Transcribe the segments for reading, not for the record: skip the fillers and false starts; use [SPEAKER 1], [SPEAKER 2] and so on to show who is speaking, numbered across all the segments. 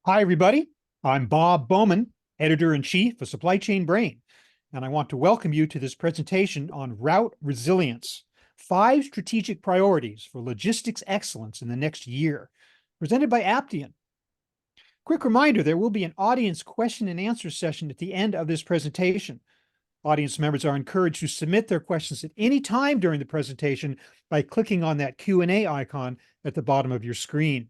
[SPEAKER 1] Hi, everybody. I'm Bob Bowman, Editor-in-Chief of Supply Chain Brain, and I want to welcome you to this presentation on route resilience, 5 strategic priorities for logistics excellence in the next year, presented by Aptian. Quick reminder, there will be an audience question and answer session at the end of this presentation. Audience members are encouraged to submit their questions at any time during the presentation by clicking on that Q&A icon at the bottom of your screen.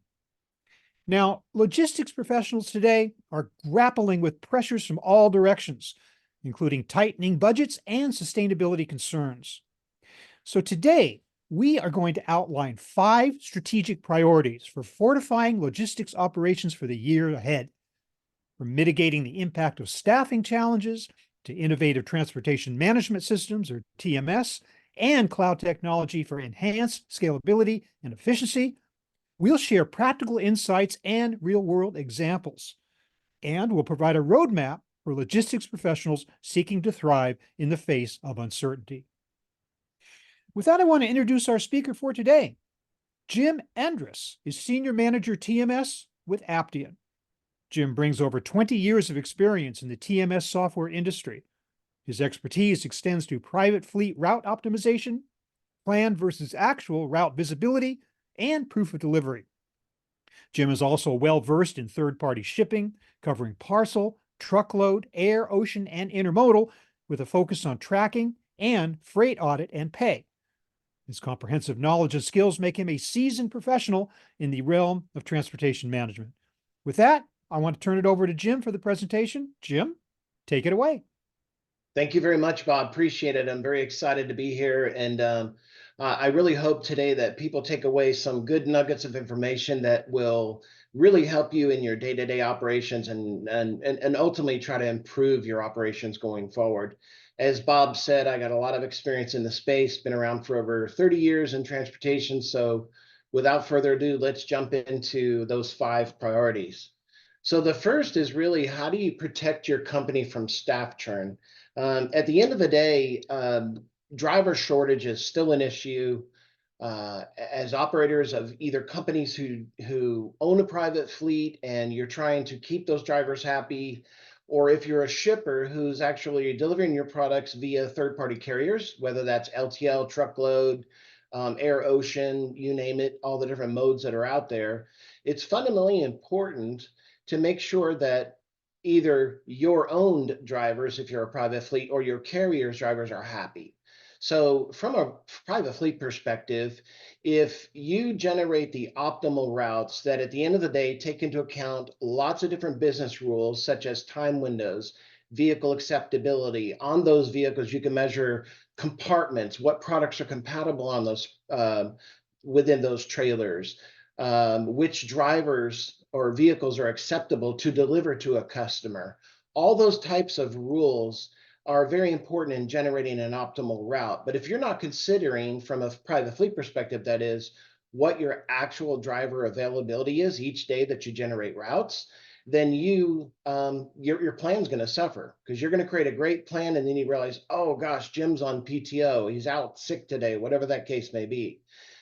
[SPEAKER 1] Now, logistics professionals today are grappling with pressures from all directions, including tightening budgets and sustainability concerns. So today, we are going to outline 5 strategic priorities for fortifying logistics operations for the year ahead, from mitigating the impact of staffing challenges to innovative transportation management systems, or TMS, and cloud technology for enhanced scalability and efficiency. We'll share practical insights and real-world examples, and we'll provide a roadmap for logistics professionals seeking to thrive in the face of uncertainty. With that, I want to introduce our speaker for today. Jim Andrus is Senior Manager TMS with Aptian. Jim brings over 20 years of experience in the TMS software industry. His expertise extends to private fleet route optimization, planned versus actual route visibility, and proof of delivery. Jim is also well-versed in third-party shipping, covering parcel, truckload, air, ocean, and intermodal, with a focus on tracking and freight audit and pay. His comprehensive knowledge and skills make him a seasoned professional in the realm of transportation management. With that, I want to turn it over to Jim for the presentation. Jim, take it away.
[SPEAKER 2] Thank you very much, Bob. Appreciate it. I'm very excited to be here. And I really hope today that people take away some good nuggets of information that will really help you in your day-to-day operations and ultimately try to improve your operations going forward. As Bob said, I got a lot of experience in the space, been around for over 30 years in transportation. So without further ado, let's jump into those 5 priorities. So the first is really, how do you protect your company from staff churn? At the end of the day, driver shortage is still an issue. As operators of either companies who own a private fleet and you're trying to keep those drivers happy, or if you're a shipper who's actually delivering your products via third-party carriers, whether that's LTL, truckload, air, ocean, you name it, all the different modes that are out there, it's fundamentally important to make sure that either your owned drivers, if you're a private fleet, or your carrier's drivers are happy. So from a private fleet perspective, if you generate the optimal routes that at the end of the day take into account lots of different business rules, such as time windows, vehicle acceptability, on those vehicles you can measure compartments, what products are compatible on those within those trailers, which drivers or vehicles are acceptable to deliver to a customer. All those types of rules are very important in generating an optimal route. But if you're not considering from a private fleet perspective, that is, what your actual driver availability is each day that you generate routes, then your plan's going to suffer, because you're going to create a great plan and then you realize, oh gosh, Jim's on PTO, he's out sick today, whatever that case may be.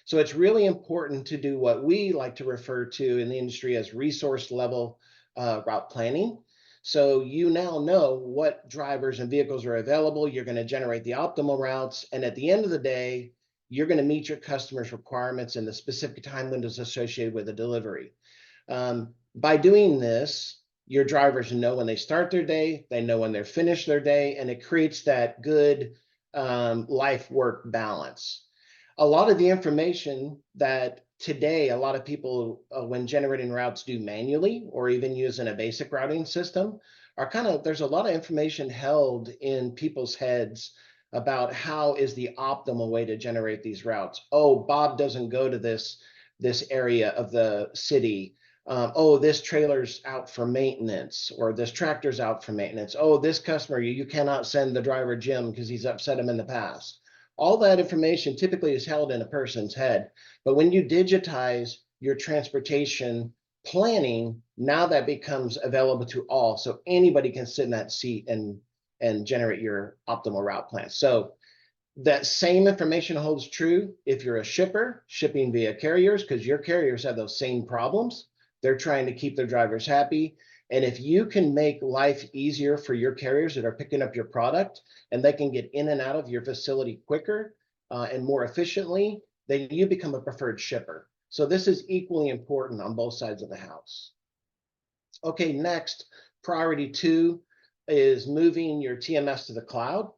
[SPEAKER 2] So it's really important to do what we like to refer to in the industry as resource level route planning. So you now know what drivers and vehicles are available. You're going to generate the optimal routes. And at the end of the day, you're going to meet your customers' requirements and the specific time windows associated with the delivery. By doing this, your drivers know when they start their day, they know when they're finished their day, and it creates that good life-work balance. A lot of the information that today a lot of people, when generating routes, do manually or even using a basic routing system, are there's a lot of information held in people's heads about how is the optimal way to generate these routes. Oh, Bob doesn't go to this area of the city. Oh, this trailer's out for maintenance, or this tractor's out for maintenance. Oh, this customer, you cannot send the driver Jim because he's upset him in the past. All that information typically is held in a person's head. But when you digitize your transportation planning, now that becomes available to all. So anybody can sit in that seat and generate your optimal route plan. So that same information holds true if you're a shipper shipping via carriers, because your carriers have those same problems. They're trying to keep their drivers happy. And if you can make life easier for your carriers that are picking up your product, and they can get in and out of your facility quicker and more efficiently, then you become a preferred shipper. So this is equally important on both sides of the house. Okay, next, priority 2 is moving your TMS to the cloud.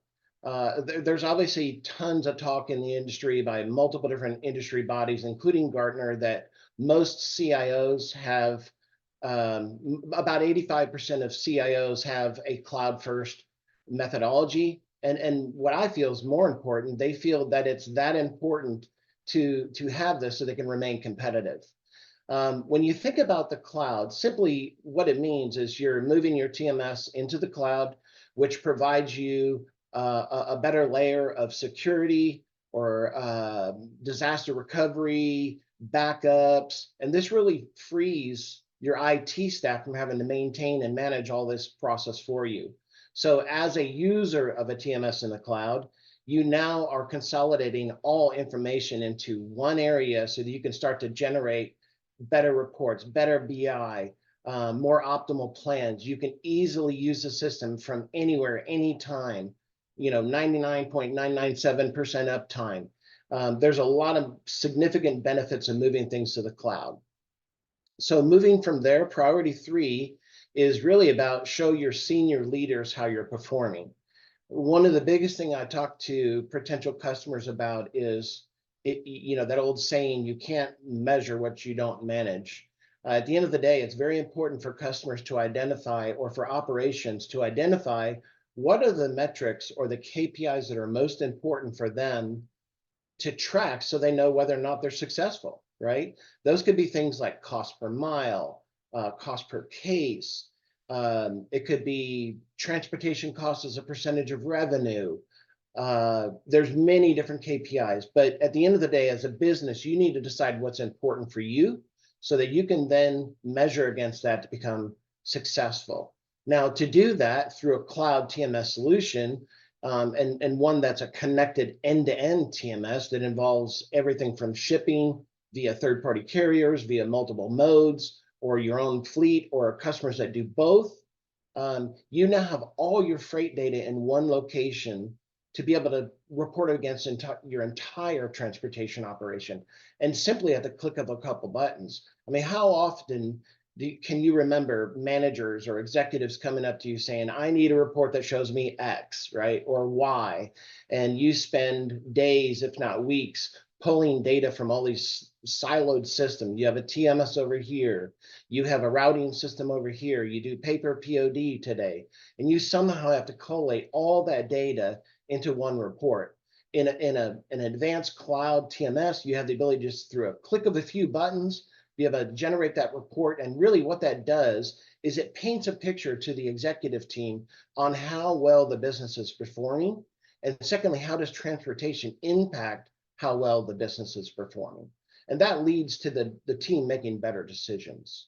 [SPEAKER 2] There's obviously tons of talk in the industry by multiple different industry bodies, including Gartner, that most CIOs have, about 85% of CIOs have a cloud-first methodology. And what I feel is more important, they feel that it's that important to have this so they can remain competitive. When you think about the cloud, simply what it means is you're moving your TMS into the cloud, which provides you a better layer of security or disaster recovery, backups, and this really frees your IT staff from having to maintain and manage all this process for you. So as a user of a TMS in the cloud, you now are consolidating all information into one area so that you can start to generate better reports, better BI, more optimal plans. You can easily use the system from anywhere, anytime, 99.997% uptime. There's a lot of significant benefits of moving things to the cloud. So moving from there, priority 3 is really about show your senior leaders how you're performing. One of the biggest thing I talk to potential customers about is, that old saying, you can't measure what you don't manage. At the end of the day, it's very important for customers to identify, or for operations to identify, what are the metrics or the KPIs that are most important for them to track so they know whether or not they're successful, right? Those could be things like cost per mile, cost per case. It could be transportation costs as a percentage of revenue. There's many different KPIs, but at the end of the day, as a business, you need to decide what's important for you so that you can then measure against that to become successful. Now, to do that through a cloud TMS solution, and one that's a connected end-to-end TMS that involves everything from shipping via third-party carriers, via multiple modes, or your own fleet, or customers that do both, you now have all your freight data in one location to be able to report against your entire transportation operation, and simply at the click of a couple buttons. I mean, how often can you remember managers or executives coming up to you saying, I need a report that shows me X, right, or Y, and you spend days, if not weeks, pulling data from all these siloed systems. You have a TMS over here, you have a routing system over here, you do paper POD today, and you somehow have to collate all that data into one report. In an advanced cloud TMS, you have the ability just through a click of a few buttons, be able to generate that report. And really what that does is it paints a picture to the executive team on how well the business is performing. And secondly, how does transportation impact how well the business is performing? And that leads to the team making better decisions.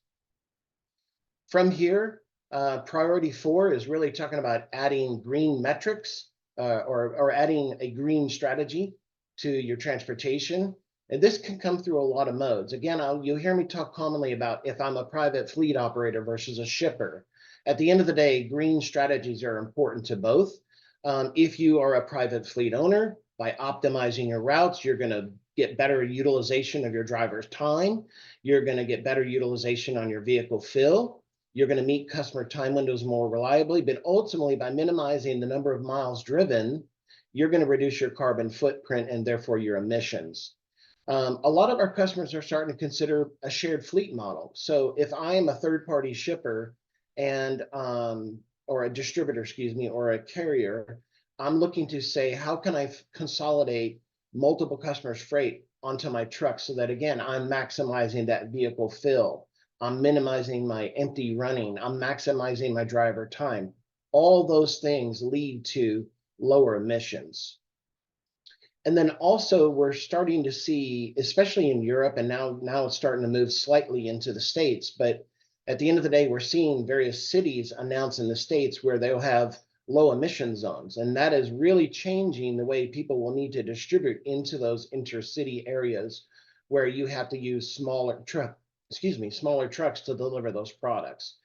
[SPEAKER 2] From here, priority 4 is really talking about adding green metrics, or adding a green strategy to your transportation. And this can come through a lot of modes. Again, you'll hear me talk commonly about if I'm a private fleet operator versus a shipper. At the end of the day, green strategies are important to both. If you are a private fleet owner, by optimizing your routes, you're going to get better utilization of your driver's time. You're going to get better utilization on your vehicle fill. You're going to meet customer time windows more reliably, but ultimately by minimizing the number of miles driven, you're going to reduce your carbon footprint and therefore your emissions. A lot of our customers are starting to consider a shared fleet model. So if I am a third-party shipper and or a distributor, excuse me, or a carrier, I'm looking to say, how can I consolidate multiple customers' freight onto my truck so that, again, I'm maximizing that vehicle fill, I'm minimizing my empty running, I'm maximizing my driver time. All those things lead to lower emissions. And then also we're starting to see, especially in Europe, and now it's starting to move slightly into the States, but at the end of the day, we're seeing various cities announce in the States where they'll have low emission zones. And that is really changing the way people will need to distribute into those intercity areas where you have to use smaller smaller trucks to deliver those products.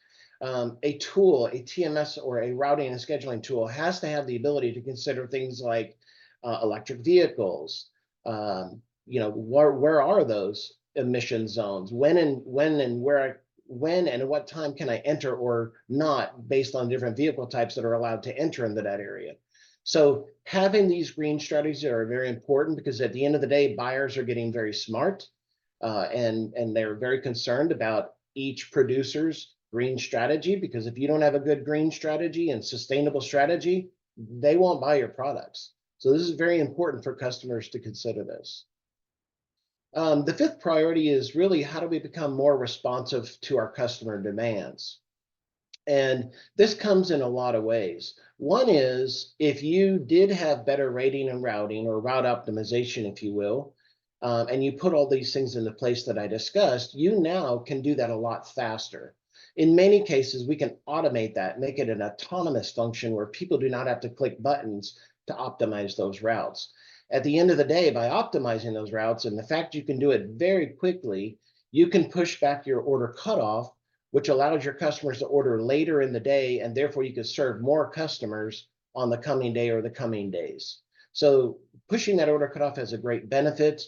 [SPEAKER 2] A tool, a TMS or a routing and scheduling tool has to have the ability to consider things like electric vehicles. Where are those emission zones? When and at what time can I enter or not based on different vehicle types that are allowed to enter into that area? So having these green strategies are very important because at the end of the day, buyers are getting very smart and they're very concerned about each producer's green strategy, because if you don't have a good green strategy and sustainable strategy, they won't buy your products. So this is very important for customers to consider this. The fifth priority is really how do we become more responsive to our customer demands? And this comes in a lot of ways. One is if you did have better rating and routing or route optimization, if you will, and you put all these things into place that I discussed, you now can do that a lot faster. In many cases, we can automate that, make it an autonomous function where people do not have to click buttons to optimize those routes. At the end of the day, by optimizing those routes and the fact you can do it very quickly, you can push back your order cutoff, which allows your customers to order later in the day, and therefore you can serve more customers on the coming day or the coming days. So pushing that order cutoff has a great benefit.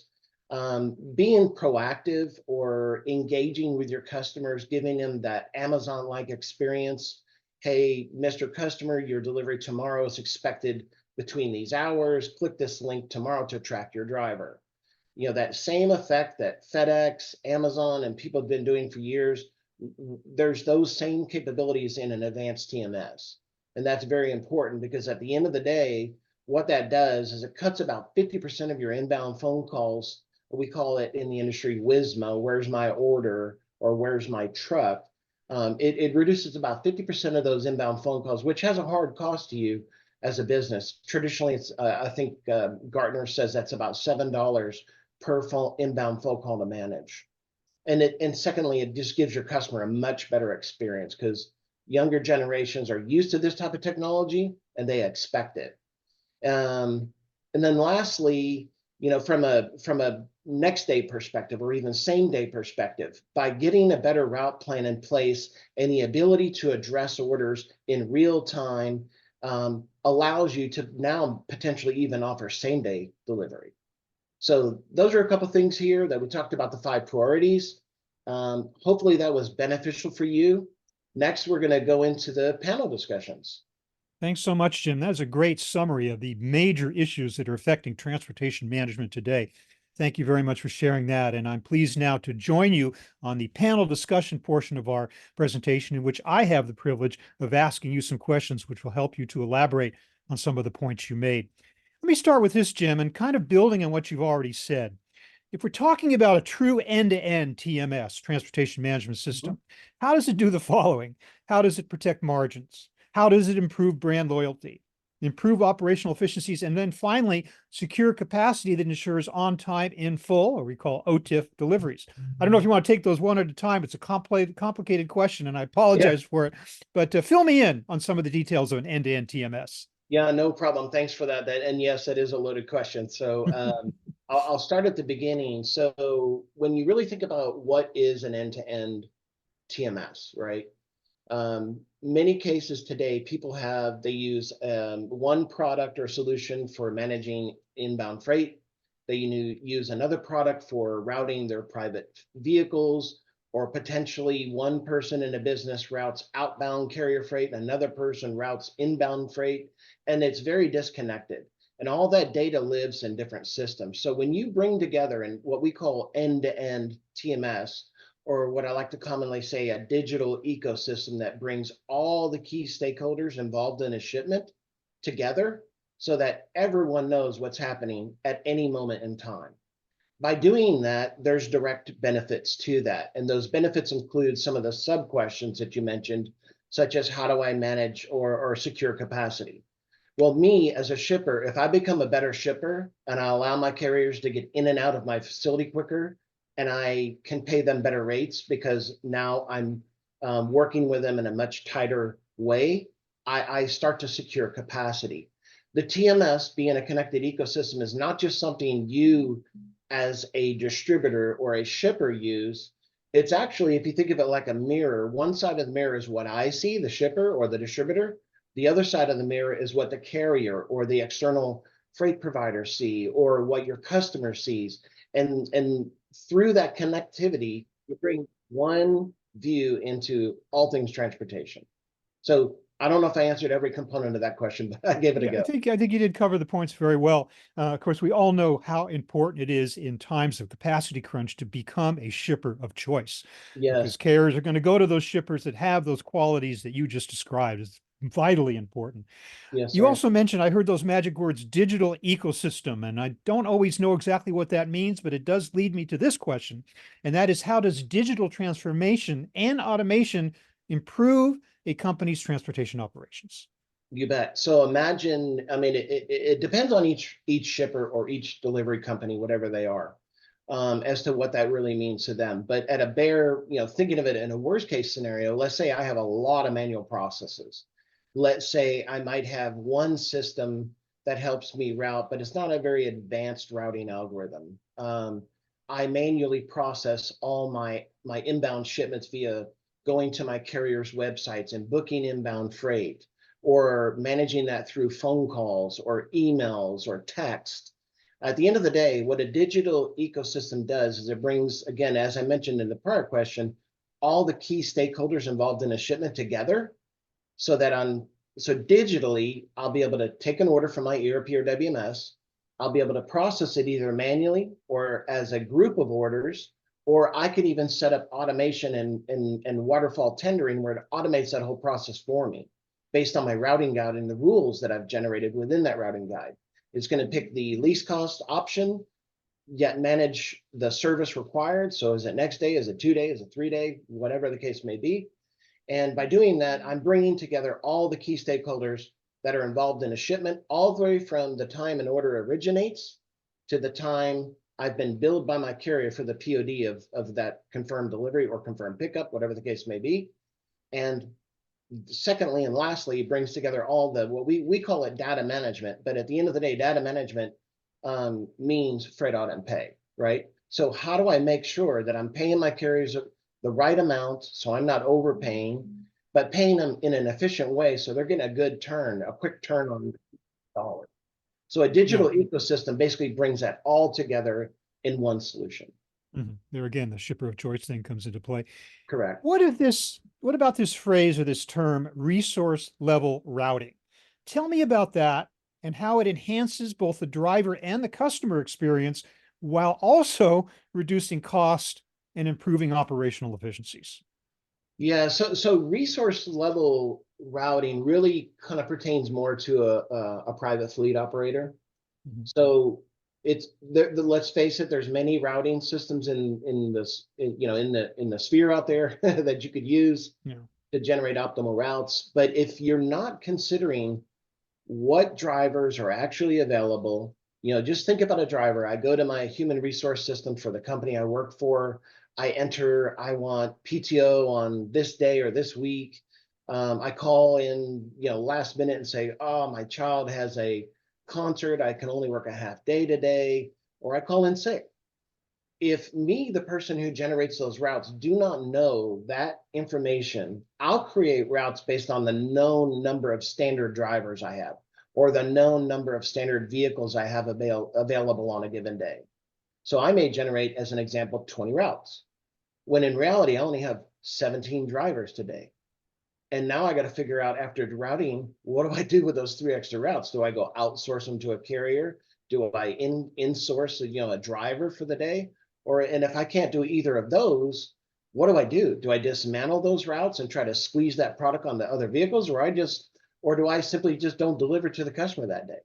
[SPEAKER 2] Being proactive or engaging with your customers, giving them that Amazon-like experience. Hey, Mr. Customer, your delivery tomorrow is expected between these hours. Click this link tomorrow to track your driver. That same effect that FedEx, Amazon, and people have been doing for years, there's those same capabilities in an advanced TMS. And that's very important because at the end of the day, what that does is it cuts about 50% of your inbound phone calls. We call it in the industry WISMA, where's my order or where's my truck. It reduces about 50% of those inbound phone calls, which has a hard cost to you as a business. Traditionally, it's I think Gartner says that's about $7 per inbound phone call to manage. And secondly, it just gives your customer a much better experience because younger generations are used to this type of technology and they expect it. And then lastly, from a next day perspective or even same day perspective, by getting a better route plan in place and the ability to address orders in real time allows you to now potentially even offer same day delivery. So those are a couple things here that we talked about, the 5 priorities. Hopefully that was beneficial for you. Next, we're going to go into the panel discussions.
[SPEAKER 1] Thanks so much, Jim. That was a great summary of the major issues that are affecting transportation management today. Thank you very much for sharing that. And I'm pleased now to join you on the panel discussion portion of our presentation, in which I have the privilege of asking you some questions, which will help you to elaborate on some of the points you made. Let me start with this, Jim, and kind of building on what you've already said. If we're talking about a true end-to-end TMS, transportation management system, how does it do the following? How does it protect margins? How does it improve brand loyalty, improve operational efficiencies, and then finally secure capacity that ensures on time, in full, or we call OTIF deliveries? I don't know if you want to take those one at a time. It's a complicated question, and I apologize for it, but fill me in on some of the details of an end-to-end TMS.
[SPEAKER 2] Yeah, no problem. Thanks for that. And yes, that is a loaded question. So I'll start at the beginning. So when you really think about what is an end-to-end TMS, right? Many cases today, they use one product or solution for managing inbound freight. They use another product for routing their private vehicles, or potentially one person in a business routes outbound carrier freight and another person routes inbound freight. And it's very disconnected. And all that data lives in different systems. So when you bring together in what we call end-to-end TMS, or what I like to commonly say, a digital ecosystem that brings all the key stakeholders involved in a shipment together so that everyone knows what's happening at any moment in time. By doing that, there's direct benefits to that. And those benefits include some of the sub questions that you mentioned, such as how do I manage or secure capacity? Well, me as a shipper, if I become a better shipper and I allow my carriers to get in and out of my facility quicker, and I can pay them better rates because now I'm working with them in a much tighter way, I start to secure capacity. The TMS, being a connected ecosystem, is not just something you as a distributor or a shipper use. It's actually, if you think of it like a mirror, one side of the mirror is what I see, the shipper or the distributor. The other side of the mirror is what the carrier or the external freight provider see, or what your customer sees. And through that connectivity, you bring one view into all things transportation. So I don't know if I answered every component of that question, but I gave it a
[SPEAKER 1] Yeah,
[SPEAKER 2] go.
[SPEAKER 1] I think you did cover the points very well. Of course, we all know how important it is in times of capacity crunch to become a shipper of choice, because
[SPEAKER 2] Yes,
[SPEAKER 1] carriers are going to go to those shippers that have those qualities that you just described. It's vitally important.
[SPEAKER 2] yes,
[SPEAKER 1] You
[SPEAKER 2] sir.
[SPEAKER 1] also mentioned, I heard those magic words, digital ecosystem, and I don't always know exactly what that means, but it does lead me to this question, and that is, how does digital transformation and automation improve a company's transportation operations?
[SPEAKER 2] You bet. So imagine, I mean, it depends on each shipper or each delivery company, whatever they are, as to what that really means to them. But at a bare, thinking of it in a worst case scenario, let's say I have a lot of manual processes. Let's say I might have one system that helps me route, but it's not a very advanced routing algorithm. I manually process all my inbound shipments via going to my carrier's websites and booking inbound freight, or managing that through phone calls or emails or text. At the end of the day, what a digital ecosystem does is it brings, again, as I mentioned in the prior question, all the key stakeholders involved in a shipment together, so that so digitally, I'll be able to take an order from my ERP or WMS. I'll be able to process it either manually or as a group of orders, or I could even set up automation and waterfall tendering where it automates that whole process for me based on my routing guide and the rules that I've generated within that routing guide. It's going to pick the least cost option, yet manage the service required. So is it next day? Is it 2 day? Is it 3 day? Whatever the case may be. And by doing that, I'm bringing together all the key stakeholders that are involved in a shipment, all the way from the time an order originates to the time I've been billed by my carrier for the POD of that confirmed delivery or confirmed pickup, whatever the case may be. And secondly, and lastly, it brings together all the, what we call it data management. But at the end of the day, data management means freight, audit, and pay, right? So how do I make sure that I'm paying my carriers the right amount, so I'm not overpaying, but paying them in an efficient way so they're getting a good turn, a quick turn on the dollar? So a
[SPEAKER 1] Yeah.
[SPEAKER 2] digital ecosystem basically brings that all together in one solution.
[SPEAKER 1] There again, the shipper of choice thing comes into play.
[SPEAKER 2] Correct.
[SPEAKER 1] What about this phrase or this term, resource level routing? Tell me about that and how it enhances both the driver and the customer experience while also reducing cost and improving operational efficiencies.
[SPEAKER 2] Yeah, so resource level routing really kind of pertains more to a private fleet operator.
[SPEAKER 1] Mhm.
[SPEAKER 2] So it's there. Let's face it. There's many routing systems in this, in the sphere out there that you could use
[SPEAKER 1] Yeah.
[SPEAKER 2] to generate optimal routes. But if you're not considering what drivers are actually available. Just think about a driver. I go to my human resource system for the company I work for. I enter, I want PTO on this day or this week. I call in, last minute and say, oh, my child has a concert. I can only work a half day today, or I call in sick. If me, the person who generates those routes, do not know that information, I'll create routes based on the known number of standard drivers I have, or the known number of standard vehicles I have available on a given day. So I may generate, as an example, 20 routes, when in reality, I only have 17 drivers today. And now I got to figure out, after routing, what do I do with those 3 extra routes? Do I go outsource them to a carrier? Do I insource a driver for the day? And if I can't do either of those, what do I do? Do I dismantle those routes and try to squeeze that product onto other vehicles, or do I simply just don't deliver to the customer that day?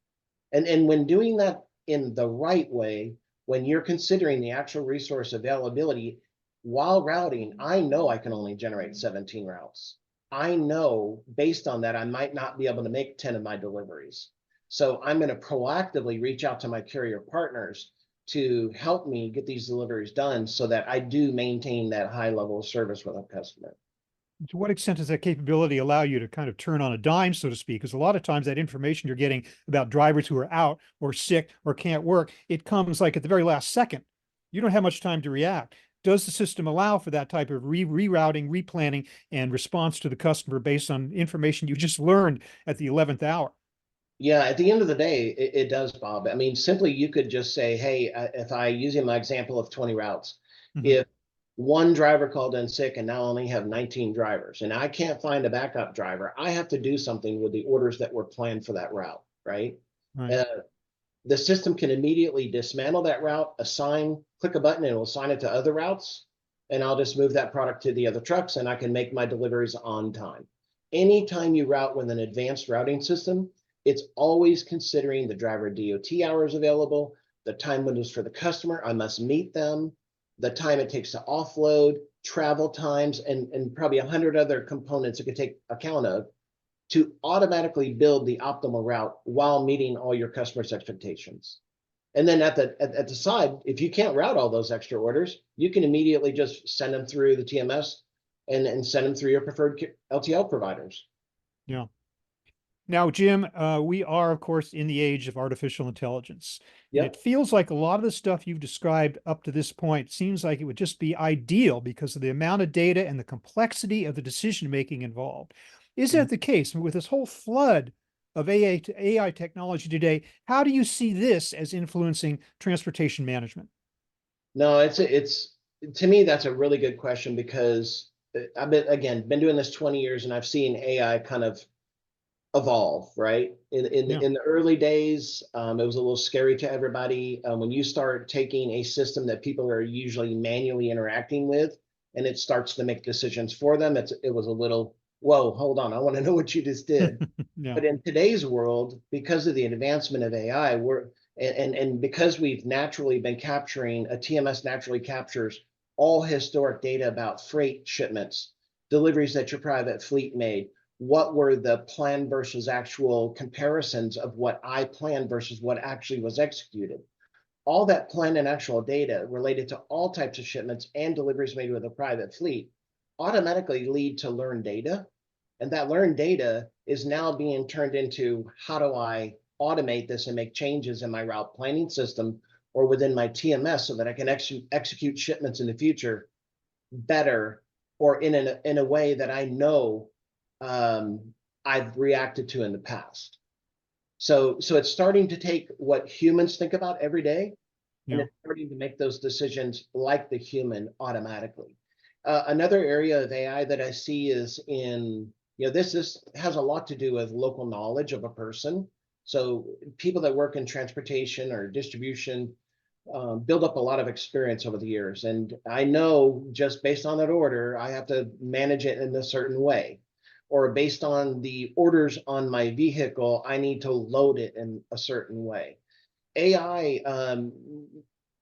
[SPEAKER 2] And when doing that in the right way, when you're considering the actual resource availability while routing, I know I can only generate 17 routes. I know based on that, I might not be able to make 10 of my deliveries. So I'm going to proactively reach out to my carrier partners to help me get these deliveries done so that I do maintain that high level of service with a customer.
[SPEAKER 1] To what extent does that capability allow you to kind of turn on a dime, so to speak? Because a lot of times that information you're getting about drivers who are out or sick or can't work, it comes like at the very last second. You don't have much time to react. does the system allow for that type of rerouting, replanning, and response to the customer based on information you just learned at the 11th hour?
[SPEAKER 2] Yeah, at the end of the day, it does, Bob. I mean, simply you could just say, hey, if I using my example of 20 routes,
[SPEAKER 1] Mhm.
[SPEAKER 2] if one driver called in sick and now only have 19 drivers, and I can't find a backup driver, I have to do something with the orders that were planned for that route, right?
[SPEAKER 1] Right.
[SPEAKER 2] Uh, the system can immediately dismantle that route, click a button, and it will assign it to other routes. And I'll just move that product to the other trucks and I can make my deliveries on time. Anytime you route with an advanced routing system, it's always considering the driver DOT hours available, the time windows for the customer, I must meet them, the time it takes to offload, travel times, and probably 100 other components it could take account of to automatically build the optimal route while meeting all your customers' expectations. And then at the side, if you can't route all those extra orders, you can immediately just send them through the TMS and send them through your preferred LTL providers.
[SPEAKER 1] Yeah. Now, Jim, we are, of course, in the age of artificial intelligence. And it
[SPEAKER 2] Yep.
[SPEAKER 1] feels like a lot of the stuff you've described up to this point seems like it would just be ideal because of the amount of data and the complexity of the decision making involved. Is that the case? With this whole flood of AI technology today, how do you see this as influencing transportation management?
[SPEAKER 2] No, it's to me that's a really good question because I've been doing this 20 years and I've seen AI kind of evolve, right?
[SPEAKER 1] Yeah.
[SPEAKER 2] In the early days, it was a little scary to everybody. When you start taking a system that people are usually manually interacting with, and it starts to make decisions for them, it was a little, whoa, hold on, I want to know what you just did.
[SPEAKER 1] Yeah.
[SPEAKER 2] But in today's world, because of the advancement of AI, and because we've naturally been capturing, a TMS naturally captures all historic data about freight shipments, deliveries that your private fleet made, what were the plan versus actual comparisons of what I planned versus what actually was executed. All that planned and actual data related to all types of shipments and deliveries made with a private fleet automatically lead to learned data. And that learned data is now being turned into how do I automate this and make changes in my route planning system or within my TMS so that I can execute shipments in the future better or in a way that I know I've reacted to in the past. So it's starting to take what humans think about every day, and
[SPEAKER 1] Yeah.
[SPEAKER 2] it's starting to make those decisions like the human automatically. Another area of AI that I see is in, this has a lot to do with local knowledge of a person. So people that work in transportation or distribution build up a lot of experience over the years. And I know just based on that order, I have to manage it in a certain way. Or based on the orders on my vehicle, I need to load it in a certain way. AI,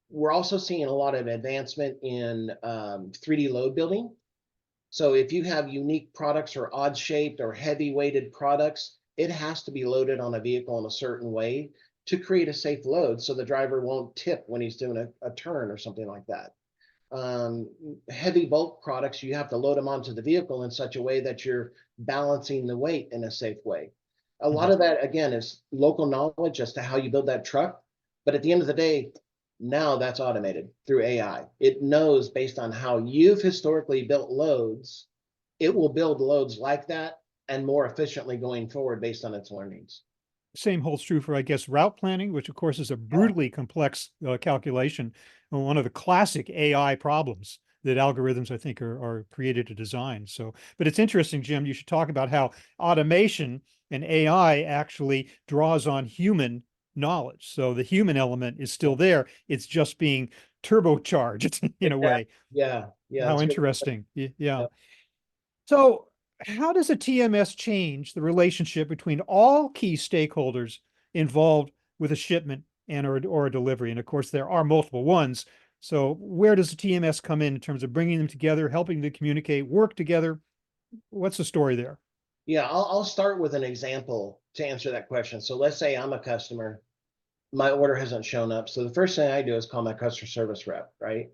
[SPEAKER 2] we're also seeing a lot of advancement in 3D load building. So if you have unique products or odd shaped or heavy weighted products, it has to be loaded on a vehicle in a certain way to create a safe load so the driver won't tip when he's doing a turn or something like that. Heavy bulk products, you have to load them onto the vehicle in such a way that you're balancing the weight in a safe way. A lot
[SPEAKER 1] Mhm.
[SPEAKER 2] of that, again, is local knowledge as to how you build that truck. But at the end of the day, now that's automated through AI. It knows based on how you've historically built loads, it will build loads like that and more efficiently going forward based on its learnings.
[SPEAKER 1] Same holds true for, I guess, route planning, which of course is a brutally complex calculation. And one of the classic AI problems that algorithms, I think, are created to design. So, but it's interesting, Jim, you should talk about how automation and AI actually draws on human knowledge. So the human element is still there. It's just being turbocharged in a way.
[SPEAKER 2] Exactly. Yeah. Yeah.
[SPEAKER 1] How
[SPEAKER 2] It's good.
[SPEAKER 1] interesting. Yeah.
[SPEAKER 2] Yeah.
[SPEAKER 1] So, how does a TMS change the relationship between all key stakeholders involved with a shipment and or a delivery? And of course, there are multiple ones. So, where does the TMS come in terms of bringing them together, helping to communicate, work together? What's the story there?
[SPEAKER 2] Yeah. I'll start with an example to answer that question. So let's say I'm a customer, my order hasn't shown up. So the first thing I do is call my customer service rep, right?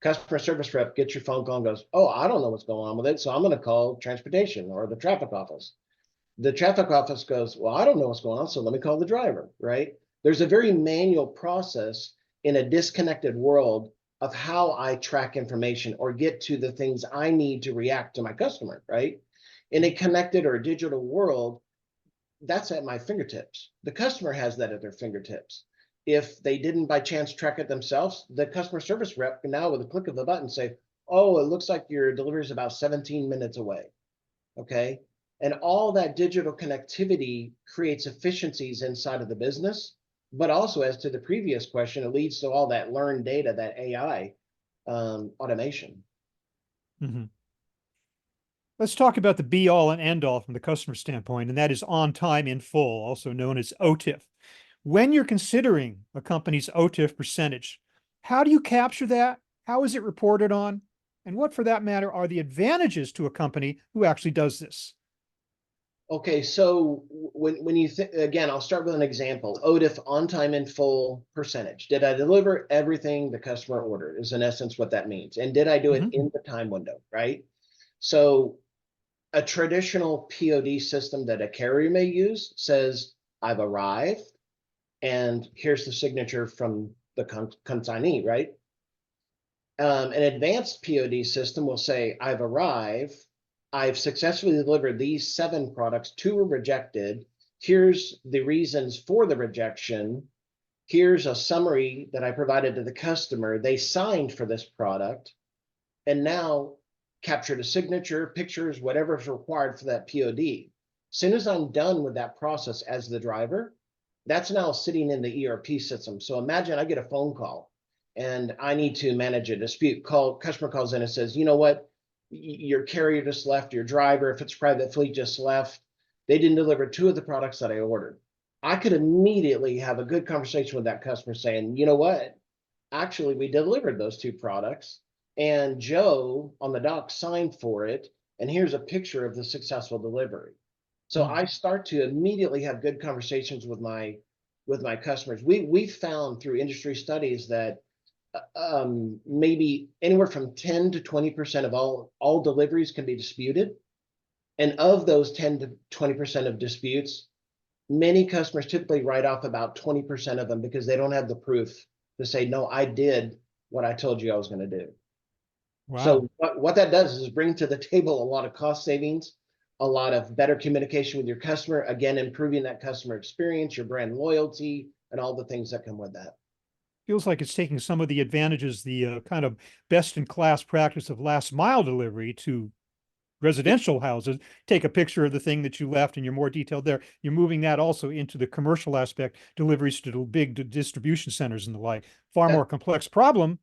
[SPEAKER 2] Customer service rep gets your phone call and goes, oh, I don't know what's going on with it. So I'm going to call transportation or the traffic office. The traffic office goes, well, I don't know what's going on. So let me call the driver, right? There's a very manual process in a disconnected world of how I track information or get to the things I need to react to my customer, right? In a connected or digital world, that's at my fingertips. The customer has that at their fingertips. If they didn't by chance track it themselves, the customer service rep can now, with a click of a button, say, oh, it looks like your delivery is about 17 minutes away. Okay. And all that digital connectivity creates efficiencies inside of the business. But also, as to the previous question, it leads to all that learned data, that AI automation.
[SPEAKER 1] Mhm. Let's talk about the be all and end all from the customer standpoint, and that is on time in full, also known as OTIF. When you're considering a company's OTIF percentage, how do you capture that? How is it reported on? And what, for that matter, are the advantages to a company who actually does this?
[SPEAKER 2] Okay, so when you think, again, I'll start with an example. OTIF, on time in full percentage. Did I deliver everything the customer ordered? Is in essence what that means. And did I do it in the time window, right? So a traditional POD system that a carrier may use says, I've arrived, and here's the signature from the consignee, right? An advanced POD system will say, I've arrived, I've successfully delivered these 7 products, 2 were rejected. Here's the reasons for the rejection. Here's a summary that I provided to the customer. They signed for this product and now captured a signature, pictures, whatever's required for that POD. As soon as I'm done with that process as the driver, that's now sitting in the ERP system. So imagine I get a phone call and I need to manage a dispute. Customer calls in and says, you know what? Your carrier just left, your driver, if it's private fleet, just left. They didn't deliver 2 of the products that I ordered. I could immediately have a good conversation with that customer saying, you know what? Actually, we delivered those 2 products and Joe on the dock signed for it. And here's a picture of the successful delivery. So I start to immediately have good conversations with my customers. We've found through industry studies that maybe anywhere from 10 to 20% of all deliveries can be disputed. And of those 10 to 20% of disputes, many customers typically write off about 20% of them because they don't have the proof to say, no, I did what I told you I was going to do.
[SPEAKER 1] Wow.
[SPEAKER 2] So what that does is bring to the table a lot of cost savings, a lot of better communication with your customer, again, improving that customer experience, your brand loyalty, and all the things that come with that.
[SPEAKER 1] Feels like it's taking some of the advantages, the kind of best in class practice of last mile delivery to residential houses. Take a picture of the thing that you left and you're more detailed there. You're moving that also into the commercial aspect, deliveries to big distribution centers and the like. Far
[SPEAKER 2] That,
[SPEAKER 1] more complex problem,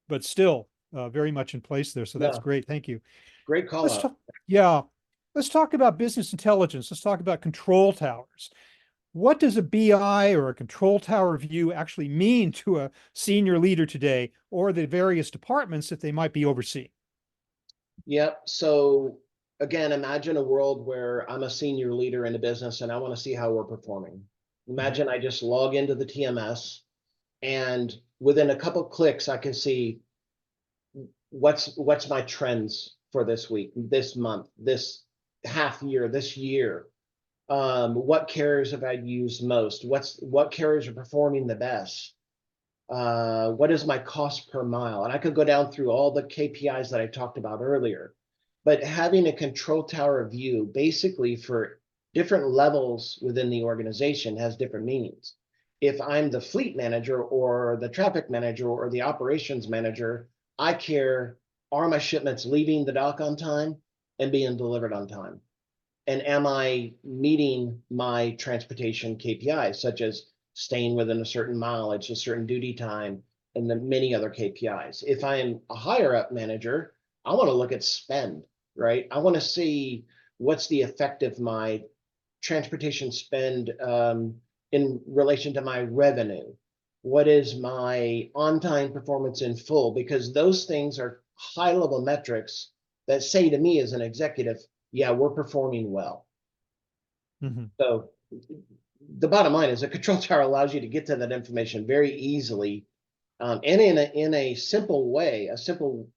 [SPEAKER 1] but still very much in place there. So that's
[SPEAKER 2] no,
[SPEAKER 1] great. Thank you.
[SPEAKER 2] great call
[SPEAKER 1] Let's
[SPEAKER 2] out.
[SPEAKER 1] talk. Yeah. Let's talk about business intelligence. Let's talk about control towers. What does a BI or a control tower view actually mean to a senior leader today or the various departments that they might be overseeing?
[SPEAKER 2] Yep. So again, imagine a world where I'm a senior leader in a business and I want to see how we're performing.
[SPEAKER 1] Mhm.
[SPEAKER 2] Imagine I just log into the TMS and within a couple clicks, I can see what's my trends for this week, this month, this half year, this year. What carriers have I used most? What carriers are performing the best? What is my cost per mile? And I could go down through all the KPIs that I talked about earlier. But having a control tower view basically for different levels within the organization has different meanings. If I'm the fleet manager or the traffic manager or the operations manager, I care, are my shipments leaving the dock on time and being delivered on time? And am I meeting my transportation KPIs, such as staying within a certain mileage, a certain duty time, and the many other KPIs? If I am a higher up manager, I want to look at spend, right? I want to see what's the effect of my transportation spend in relation to my revenue. What is my on-time performance in full? Because those things are high-level metrics that say to me as an executive, yeah, we're performing well.
[SPEAKER 1] Mhm.
[SPEAKER 2] So the bottom line is a control tower allows you to get to that information very easily and in a simple way, a simple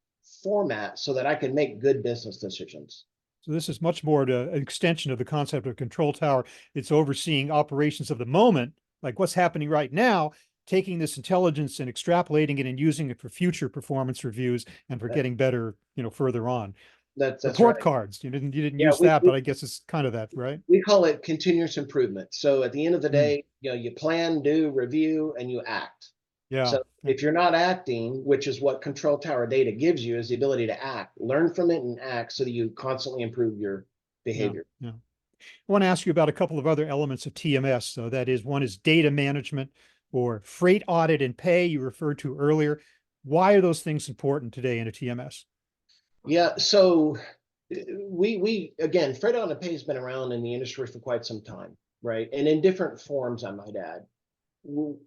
[SPEAKER 2] format so that I can make good business decisions.
[SPEAKER 1] So this is much more an extension of the concept of control tower. It's overseeing operations of the moment, like what's happening right now, taking this intelligence and extrapolating it and using it for future performance reviews and for
[SPEAKER 2] That,
[SPEAKER 1] getting better, further on.
[SPEAKER 2] that's
[SPEAKER 1] Report
[SPEAKER 2] right.
[SPEAKER 1] cards. You didn't
[SPEAKER 2] Yeah,
[SPEAKER 1] use that, but I guess it's kind of that, right?
[SPEAKER 2] we call it continuous improvement. So at the end of the
[SPEAKER 1] Mm,
[SPEAKER 2] day, you plan, do, review, and you act.
[SPEAKER 1] yeah.
[SPEAKER 2] So
[SPEAKER 1] Yeah.
[SPEAKER 2] if you're not acting, which is what control tower data gives you, is the ability to act, learn from it and act so that you constantly improve your
[SPEAKER 1] Yeah.
[SPEAKER 2] behavior.
[SPEAKER 1] Yeah. I want to ask you about a couple of other elements of TMS. So that is, one is data management or freight audit and pay you referred to earlier. Why are those things important today in a TMS?
[SPEAKER 2] Yeah, so we again, freight on pay has been around in the industry for quite some time, right? And in different forms, I might add. W-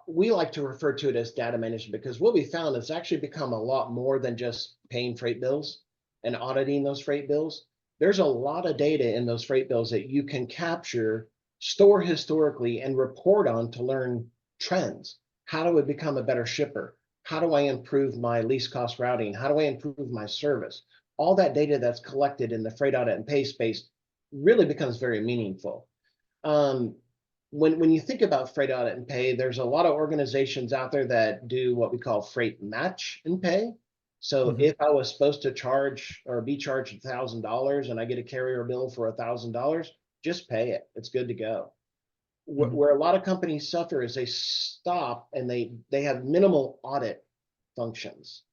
[SPEAKER 2] we like to refer to it as data management because what we found is actually become a lot more than just paying freight bills and auditing those freight bills. There's a lot of data in those freight bills that you can capture, store historically, and report on to learn trends. How do I become a better shipper? How do I improve my least cost routing? How do I improve my service? All that data that's collected in the freight audit and pay space really becomes very meaningful. Um, when you think about freight audit and pay, there's a lot of organizations out there that do what we call freight match and pay. So
[SPEAKER 1] Mhm.
[SPEAKER 2] if I was supposed to charge or be charged $1,000 and I get a carrier bill for $1,000, just pay it. It's good to go.
[SPEAKER 1] Mhm.
[SPEAKER 2] Where a lot of companies suffer is they stop and they have minimal audit functions.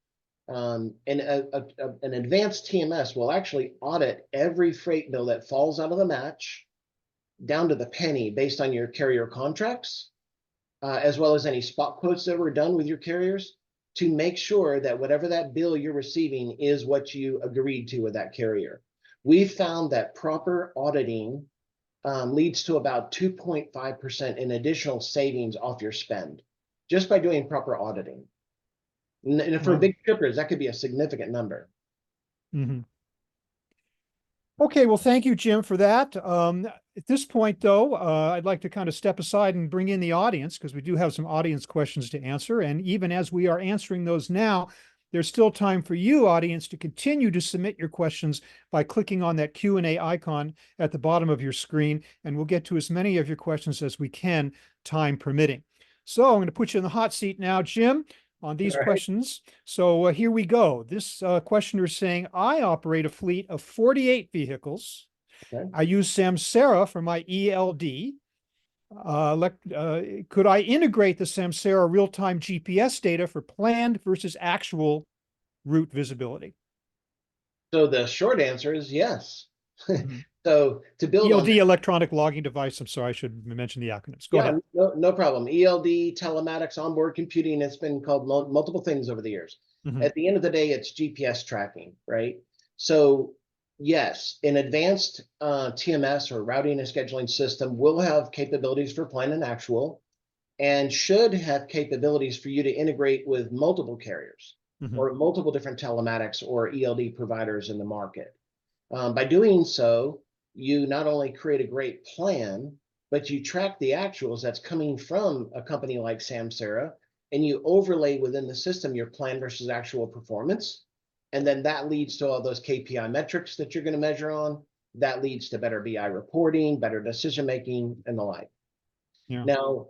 [SPEAKER 2] And an advanced TMS will actually audit every freight bill that falls out of the match down to the penny based on your carrier contracts, as well as any spot quotes that were done with your carriers to make sure that whatever that bill you're receiving is what you agreed to with that carrier. We found that proper auditing leads to about 2.5% in additional savings off your spend just by doing proper auditing. And for
[SPEAKER 1] Wow.
[SPEAKER 2] big shippers, that could be a significant number.
[SPEAKER 1] Mhm. Okay, well, thank you, Jim, for that. At this point, though, I'd like to kind of step aside and bring in the audience because we do have some audience questions to answer. And even as we are answering those now, there's still time for you, audience, to continue to submit your questions by clicking on that Q&A icon at the bottom of your screen, and we'll get to as many of your questions as we can, time permitting. So I'm going to put you in the hot seat now, Jim, on these
[SPEAKER 2] All right.
[SPEAKER 1] questions. So here we go. This questioner is saying, I operate a fleet of 48 vehicles.
[SPEAKER 2] Okay.
[SPEAKER 1] I use Samsara for my ELD. Could I integrate the Samsara real-time GPS data for planned versus actual route visibility?
[SPEAKER 2] So the short answer is yes.
[SPEAKER 1] Mhm.
[SPEAKER 2] So to build on
[SPEAKER 1] ELD,
[SPEAKER 2] that,
[SPEAKER 1] electronic logging device. I'm sorry, I should mention the acronyms. Go
[SPEAKER 2] yeah,
[SPEAKER 1] ahead.
[SPEAKER 2] no problem. ELD, telematics, onboard computing, it's been called multiple things over the years.
[SPEAKER 1] Mhm.
[SPEAKER 2] At the end of the day, it's GPS tracking, right? So yes, an advanced TMS or routing and scheduling system will have capabilities for plan and actual and should have capabilities for you to integrate with multiple carriers
[SPEAKER 1] Mhm.
[SPEAKER 2] or multiple different telematics or ELD providers in the market. By doing so, you not only create a great plan, but you track the actuals that's coming from a company like Samsara, and you overlay within the system your plan versus actual performance. And then that leads to all those KPI metrics that you're going to measure on. That leads to better BI reporting, better decision making, and the like.
[SPEAKER 1] Yeah.
[SPEAKER 2] Now,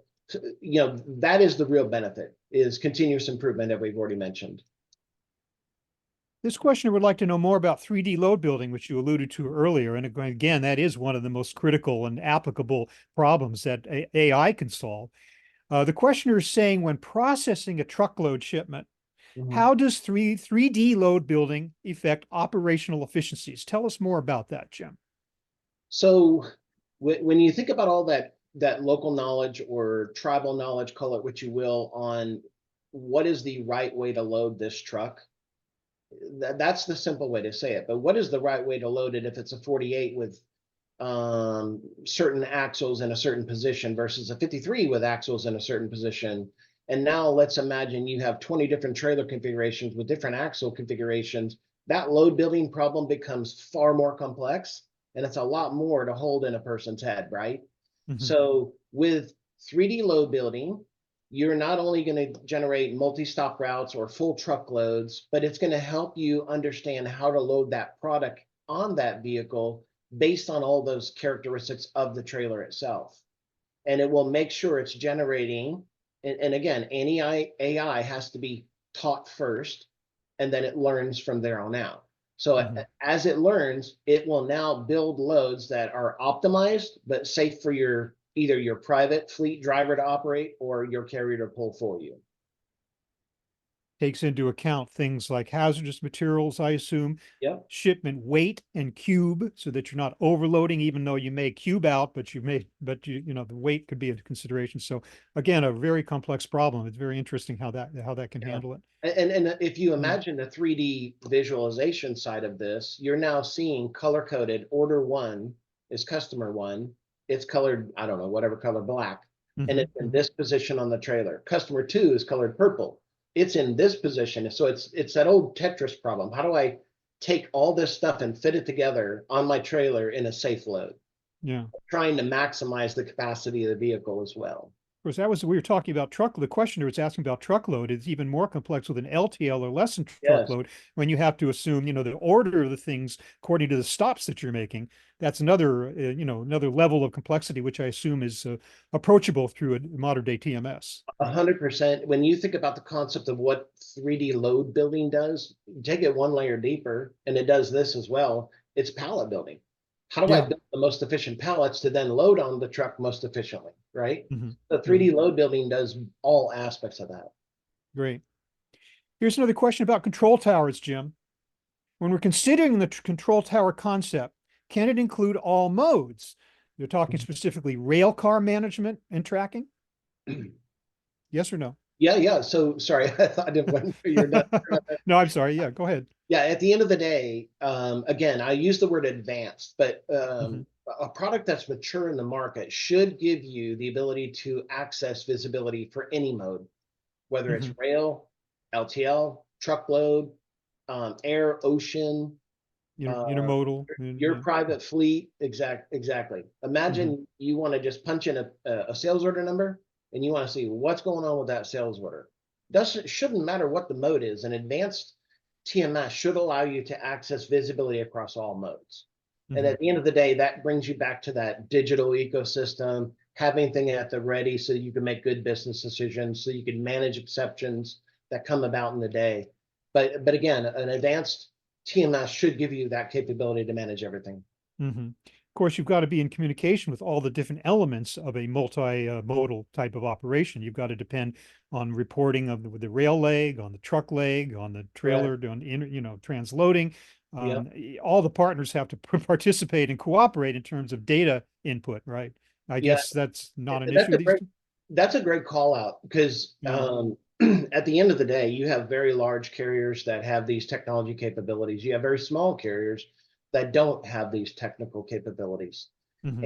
[SPEAKER 2] that is the real benefit is continuous improvement that we've already mentioned.
[SPEAKER 1] This questioner would like to know more about 3D load building, which you alluded to earlier. And again, that is one of the most critical and applicable problems that AI can solve. The questioner is saying when processing a truckload shipment,
[SPEAKER 2] Mhm.
[SPEAKER 1] how does 3D load building affect operational efficiencies? Tell us more about that, Jim.
[SPEAKER 2] So when you think about all that local knowledge or tribal knowledge, call it what you will, on what is the right way to load this truck, that's the simple way to say it. But what is the right way to load it if it's a 48 with certain axles in a certain position versus a 53 with axles in a certain position? And now let's imagine you have 20 different trailer configurations with different axle configurations. That load building problem becomes far more complex, and it's a lot more to hold in a person's head, right?
[SPEAKER 1] Mhm.
[SPEAKER 2] So with 3D load building, you're not only going to generate multi-stop routes or full truckloads, but it's going to help you understand how to load that product on that vehicle based on all those characteristics of the trailer itself. And it will make sure it's generating And again, any AI has to be taught first, and then it learns from there on out. So
[SPEAKER 1] Mhm.
[SPEAKER 2] as it learns, it will now build loads that are optimized but safe for your either your private fleet driver to operate or your carrier to pull for you.
[SPEAKER 1] Takes into account things like hazardous materials, I assume,
[SPEAKER 2] Yep.
[SPEAKER 1] shipment weight and cube, so that you're not overloading, even though you may cube out, but you know, the weight could be a consideration. So again, a very complex problem. It's very interesting how that can
[SPEAKER 2] Yeah.
[SPEAKER 1] handle it.
[SPEAKER 2] And if you
[SPEAKER 1] Yeah.
[SPEAKER 2] imagine the 3D visualization side of this, you're now seeing color coded order one is customer one. It's colored, I don't know, whatever color black, and
[SPEAKER 1] Hmm.
[SPEAKER 2] it's in this position on the trailer. Customer two is colored purple. It's in this position. So it's that old Tetris problem. How do I take all this stuff and fit it together on my trailer in a safe load?
[SPEAKER 1] Yeah.
[SPEAKER 2] Trying to maximize the capacity of the vehicle as well.
[SPEAKER 1] Of course, that was we were talking about truck. The questioner was asking about truckload. It's even more complex with an LTL or less than
[SPEAKER 2] Yes.
[SPEAKER 1] truckload when you have to assume, you know, the order of the things according to the stops that you're making. That's another, you know, another level of complexity, which I assume is approachable through a modern day TMS. Right.
[SPEAKER 2] 100%. When you think about the concept of what 3D load building does, take it one layer deeper, and it does this as well. It's pallet building. How do I
[SPEAKER 1] Yeah.
[SPEAKER 2] build the most efficient pallets to then load on the truck most efficiently, right?
[SPEAKER 1] Hmm.
[SPEAKER 2] The
[SPEAKER 1] Hmm.
[SPEAKER 2] 3D load building does all aspects of that.
[SPEAKER 1] Great. Here's another question about control towers, Jim. When we're considering the control tower concept, can it include all modes? You're talking specifically rail car management and tracking? Yes or no?
[SPEAKER 2] Yeah, yeah. So sorry, I thought I didn't wait for your done.
[SPEAKER 1] No, I'm sorry. Yeah, go ahead.
[SPEAKER 2] Yeah, at the end of the day, again, I use the word advanced, but
[SPEAKER 1] Hmm.
[SPEAKER 2] a product that's mature in the market should give you the ability to access visibility for any mode, whether it's
[SPEAKER 1] Hmm.
[SPEAKER 2] rail, LTL, truckload, air, ocean, uh,
[SPEAKER 1] Intermodal.
[SPEAKER 2] your
[SPEAKER 1] Yeah.
[SPEAKER 2] private fleet. Exactly.
[SPEAKER 1] Hmm.
[SPEAKER 2] Imagine you want to just punch in a sales order number and you want to see what's going on with that sales order. Doesn't shouldn't matter what the mode is. An advanced TMS should allow you to access visibility across all modes. And
[SPEAKER 1] Hmm.
[SPEAKER 2] at the end of the day, that brings you back to that digital ecosystem, having things at the ready so you can make good business decisions, so you can manage exceptions that come about in the day. But again, an advanced TMS should give you that capability to manage everything.
[SPEAKER 1] Hmm. Of course, you've got to be in communication with all the different elements of a multi-modal type of operation. You've got to depend on reporting of the rail leg, on the truck leg, on the
[SPEAKER 2] Correct.
[SPEAKER 1] trailer, on you know, transloading.
[SPEAKER 2] Yep.
[SPEAKER 1] All the partners have to participate and cooperate in terms of data input, right? I
[SPEAKER 2] Yeah.
[SPEAKER 1] guess that's not an
[SPEAKER 2] That's
[SPEAKER 1] issue
[SPEAKER 2] a
[SPEAKER 1] these
[SPEAKER 2] great
[SPEAKER 1] days.
[SPEAKER 2] that's a great call out because
[SPEAKER 1] Yeah.
[SPEAKER 2] at the end of the day, you have very large carriers that have these technology capabilities. You have very small carriers that don't have these technical capabilities.
[SPEAKER 1] Hmm.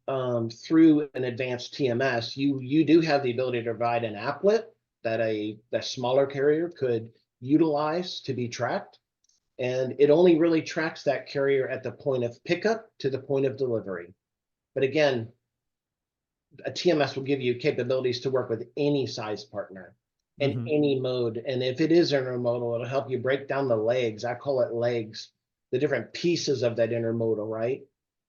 [SPEAKER 2] And through an advanced TMS, you do have the ability to provide an applet that a smaller carrier could utilize to be tracked. And it only really tracks that carrier at the point of pickup to the point of delivery. But again, a TMS will give you capabilities to work with any size partner in
[SPEAKER 1] Hmm.
[SPEAKER 2] any mode. And if it is intermodal, it'll help you break down the legs. I call it legs, the different pieces of that intermodal, right?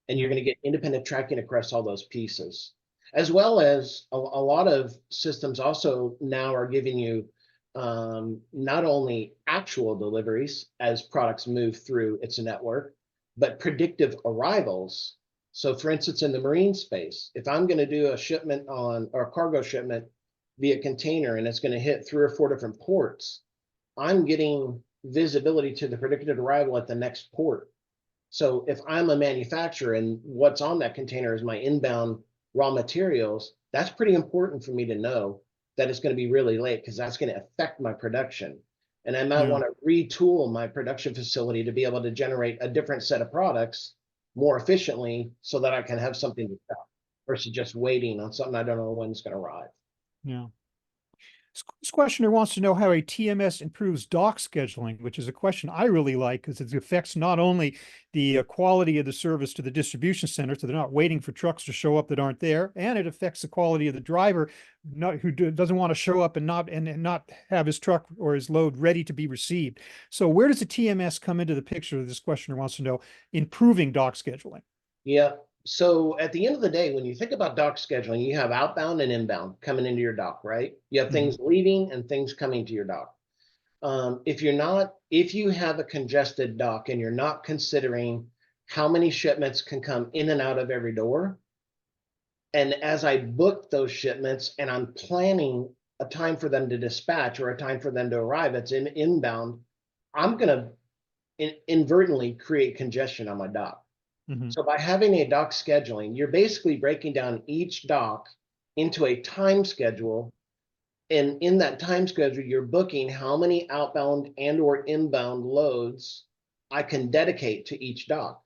[SPEAKER 2] And you're
[SPEAKER 1] Yeah.
[SPEAKER 2] going to get independent tracking across all those pieces, as well as a lot of systems also now are giving you not only actual deliveries as products move through its network, but predictive arrivals. So for instance, in the marine space, if I'm going to do a shipment on or a cargo shipment via container and it's going to hit 3 or 4 different ports, I'm getting visibility to the predicted arrival at the next port. So if I'm a manufacturer and what's on that container is my inbound raw materials, that's pretty important for me to know that it's going to be really late because that's going to affect my production. And I might
[SPEAKER 1] Yeah.
[SPEAKER 2] want to retool my production facility to be able to generate a different set of products more efficiently so that I can have something to sell versus just waiting on something I don't know when it's going to arrive.
[SPEAKER 1] Yeah. This questioner wants to know how a TMS improves dock scheduling, which is a question I really like because it affects not only the quality of the service to the distribution center, so they're not waiting for trucks to show up that aren't there, and it affects the quality of the driver who doesn't want to show up and not have his truck or his load ready to be received. So where does the TMS come into the picture? This questioner wants to know improving dock scheduling.
[SPEAKER 2] Yeah. So at the end of the day, when you think about dock scheduling, you have outbound and inbound coming into your dock, right? You have
[SPEAKER 1] Hmm.
[SPEAKER 2] things leaving and things coming to your dock. If you have a congested dock and you're not considering how many shipments can come in and out of every door, and as I book those shipments and I'm planning a time for them to dispatch or a time for them to arrive, it's inbound, I'm going to inadvertently create congestion on my dock.
[SPEAKER 1] Hmm.
[SPEAKER 2] So by having a dock scheduling, you're basically breaking down each dock into a time schedule. And in that time schedule, you're booking how many outbound and or inbound loads I can dedicate to each dock.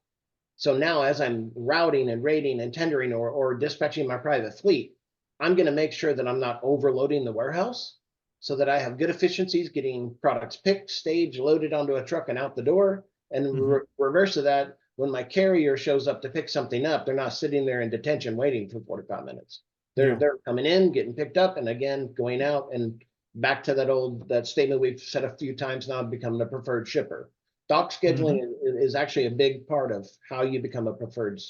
[SPEAKER 2] So now as I'm routing and rating and tendering or dispatching my private fleet, I'm going to make sure that I'm not overloading the warehouse so that I have good efficiencies getting products picked, staged, loaded onto a truck and out the door. And
[SPEAKER 1] Hmm.
[SPEAKER 2] reverse of that, when my carrier shows up to pick something up, they're not sitting there in detention waiting for 45 minutes. They're
[SPEAKER 1] Yeah.
[SPEAKER 2] they're coming in, getting picked up, and again going out and back to that statement we've said a few times now, becoming a preferred shipper. Dock scheduling
[SPEAKER 1] Hmm.
[SPEAKER 2] is actually a big part of how you become a preferred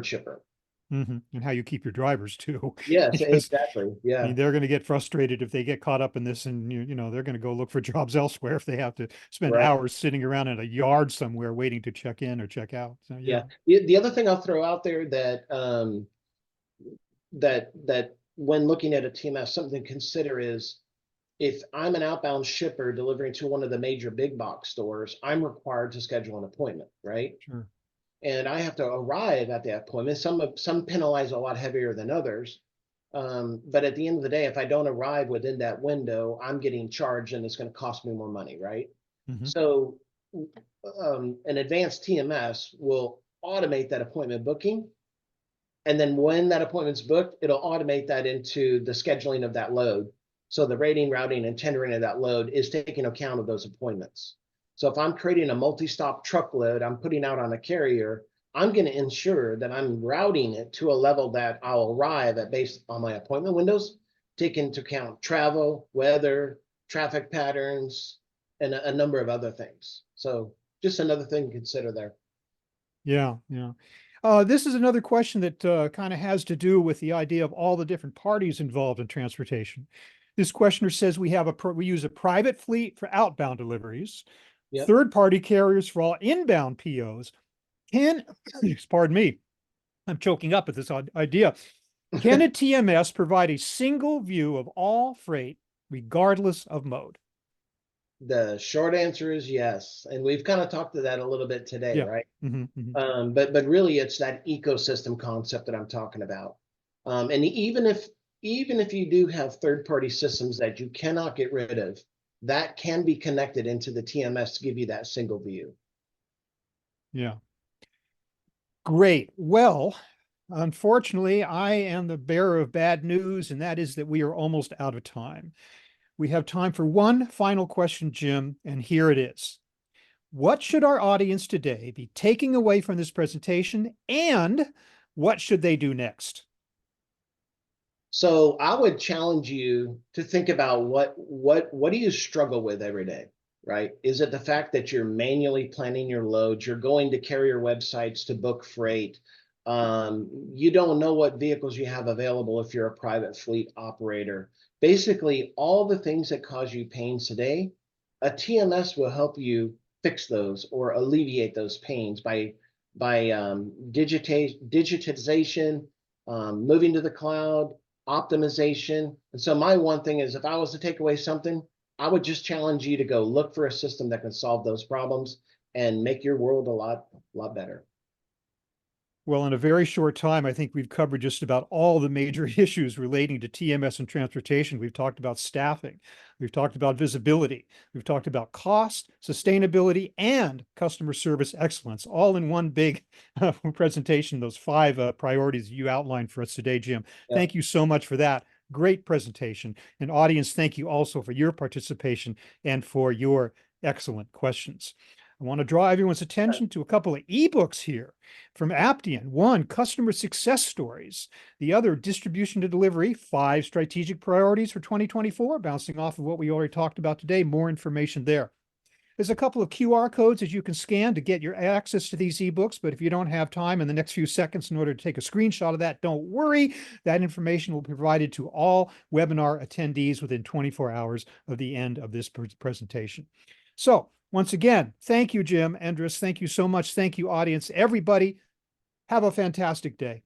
[SPEAKER 2] shipper.
[SPEAKER 1] Hmm. And how you keep your drivers too,
[SPEAKER 2] Yes,
[SPEAKER 1] because
[SPEAKER 2] exactly.
[SPEAKER 1] I
[SPEAKER 2] Yeah,
[SPEAKER 1] mean, they're going to get frustrated if they get caught up in this, and they're going to go look for jobs elsewhere if they have to spend
[SPEAKER 2] right.
[SPEAKER 1] hours sitting around in a yard somewhere waiting to check in or check out. So yeah.
[SPEAKER 2] Yeah. The other thing I'll throw out there that when looking at a TMS, something to consider is if I'm an outbound shipper delivering to one of the major big box stores, I'm required to schedule an appointment, right?
[SPEAKER 1] Sure.
[SPEAKER 2] And I have to arrive at that appointment. Some penalize a lot heavier than others. But at the end of the day, if I don't arrive within that window, I'm getting charged and it's going to cost me more money, right?
[SPEAKER 1] Hmm.
[SPEAKER 2] So an advanced TMS will automate that appointment booking. And then when that appointment's booked, it'll automate that into the scheduling of that load. So the rating, routing, and tendering of that load is taking account of those appointments. So if I'm creating a multi-stop truckload I'm putting out on a carrier, I'm going to ensure that I'm routing it to a level that I'll arrive at based on my appointment windows, take into account travel, weather, traffic patterns, and a number of other things. So just another thing to consider there.
[SPEAKER 1] Yeah, yeah. This is another question that kind of has to do with the idea of all the different parties involved in transportation. This questioner says we use a private fleet for outbound deliveries,
[SPEAKER 2] Yep.
[SPEAKER 1] third-party carriers for all inbound POs. Can, pardon me, I'm choking up at this idea. Can a TMS provide a single view of all freight, regardless of mode?
[SPEAKER 2] The short answer is yes. And we've kind of talked to that a little bit today,
[SPEAKER 1] Yeah.
[SPEAKER 2] right?
[SPEAKER 1] Hmm. Hmm.
[SPEAKER 2] But really it's that ecosystem concept that I'm talking about. And even if you do have third-party systems that you cannot get rid of, that can be connected into the TMS to give you that single view.
[SPEAKER 1] Yeah. Great. Well, unfortunately, I am the bearer of bad news, and that is that we are almost out of time. We have time for one final question, Jim, and here it is. What should our audience today be taking away from this presentation, and what should they do next?
[SPEAKER 2] So I would challenge you to think about what do you struggle with every day, right? Is it the fact that you're manually planning your loads, you're going to carrier websites to book freight, you don't know what vehicles you have available if you're a private fleet operator. Basically, all the things that cause you pains today, a TMS will help you fix those or alleviate those pains by digitization, moving to the cloud, optimization. And so my one thing is if I was to take away something, I would just challenge you to go look for a system that can solve those problems and make your world a lot better.
[SPEAKER 1] Well, in a very short time, I think we've covered just about all the major issues relating to TMS and transportation. We've talked about staffing. We've talked about visibility. We've talked about cost, sustainability, and customer service excellence, all in one big presentation, those five priorities you outlined for us today, Jim.
[SPEAKER 2] Yeah.
[SPEAKER 1] Thank you so much for that. Great presentation. And audience, thank you also for your participation and for your excellent questions. I want to draw everyone's attention to a couple of ebooks here from Aptian. One, customer success stories. The other, distribution to delivery, 5 strategic priorities for 2024, bouncing off of what we already talked about today. More information there. There's a couple of QR codes that you can scan to get your access to these ebooks, but if you don't have time in the next few seconds in order to take a screenshot of that, don't worry. That information will be provided to all webinar attendees within 24 hours of the end of this presentation. So once again, thank you, Jim, Andres. Thank you so much. Thank you, audience. Everybody, have a fantastic day.